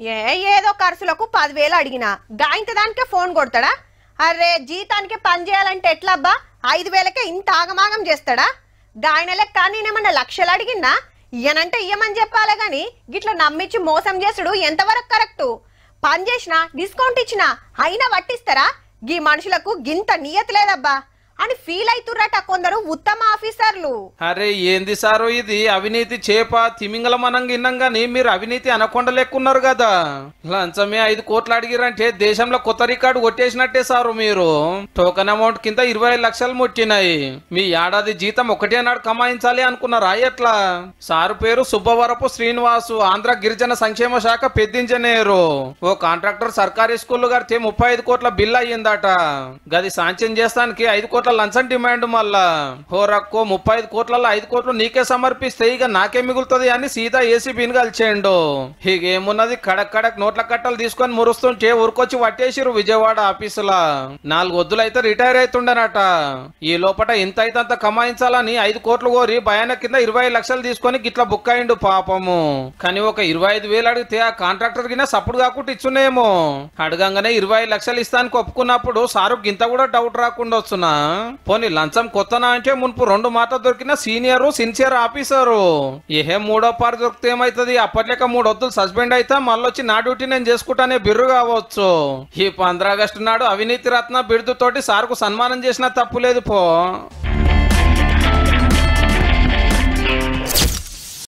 ఏదో ఖర్చులకు 10,000 అడిగినా గాయంత దానికే ఫోన్ కొడతాడా? అరే జీతానికి పని చేయాలంటే ఎట్లబ్బా 5,000కే ఇంత ఆగమాగం చేస్తాడా? గాయన లెక్క నేనేమన్నా లక్షలు అడిగినా ఇయ్యనంటే ఇయ్యమని చెప్పాలే గాని గిట్లా నమ్మించి మోసం చేసుడు ఎంతవరకు కరెక్టు? పని చేసినా డిస్కౌంట్ ఇచ్చినా అయినా పట్టిస్తారా? గీ మనుషులకు గింత నియత లేదబ్బా అని ఫీల్ అవుతుర్రట కొందరు ఉత్తమ ఆఫీసర్లు. అరే ఏంది సారు ఇది అవినీతి చేప తిమింగలం అనంగా ఇన్నాం గాని మీరు అవినీతి అనకొండ లెక్కున్నారు కదా. లంచమే 5 కోట్లు అడిగిరంటే దేశంలో కొత్త రికార్డు కొట్టేసినట్టే సారు. మీరు టోకెన్ అమౌంట్ కింద 25 లక్షలు ముట్టినాయి. మీ ఏడాది జీతం ఒకటే నాడు కమాయించాలి అనుకున్నారా ఎట్లా? సారు పేరు సుబ్బవరపు శ్రీనివాసు, ఆంధ్ర గిరిజన సంక్షేమ శాఖ పెద్ద ఇంజనీరు. ఓ కాంట్రాక్టర్ సర్కారీ స్కూల్ కడితే 35 కోట్ల బిల్ అయ్యిందట. గది సాంక్షన్ చేస్తానికి 5 కోట్ల లంచం డిమాండ్. మళ్ళా హోరక్కో 35 కోట్లలో 5 కోట్లు నీకే సమర్పిస్తే ఇక నాకే మిగులుతుంది అని సీదా ఏసీబీని కలిచేయండు. ఇకేమున్నది కడక్ నోట్ల కట్టలు తీసుకొని మురుస్తుంటే ఊరుకొచ్చి పట్టేసిరు విజయవాడ ఆఫీసులా. 4 వద్దులు అయితే రిటైర్ అవుతుండనట. ఈ లోపల ఇంత అయితే అంత కమాయించాలని 5 కోట్లు కోరి భయాన కింద 25 లక్షలు తీసుకొని గిట్లా బుక్ అయిండు పాపము. కానీ ఒక 25,000 అడిగితే ఆ కాంట్రాక్టర్ కింద సప్పుడు కాకుండా ఇచ్చునేమో. అడగంగానే 25 లక్షలు ఇస్తానికి ఒప్పుకున్నప్పుడు సారు గింత కూడా డౌట్ రాకుండా వచ్చునా? పోనీ లంచం కొత్తనా అంటే మున్పు 2 మాటలు దొరికిన సీనియర్ సిన్సియర్ ఆఫీసరు. ఏహే 3వ పారు దొరికితే ఏమైతుంది? అప్పట్లేక 3 వద్దులు సస్పెండ్ అయితే మళ్ళొచ్చి నా డ్యూటీ నేను చేసుకుంటానే బిర్రు కావచ్చు. ఈ 15 ఆగస్టు నాడు అవినీతి రత్న బిరుదుతోటి సార్కు సన్మానం చేసినా తప్పులేదు పో.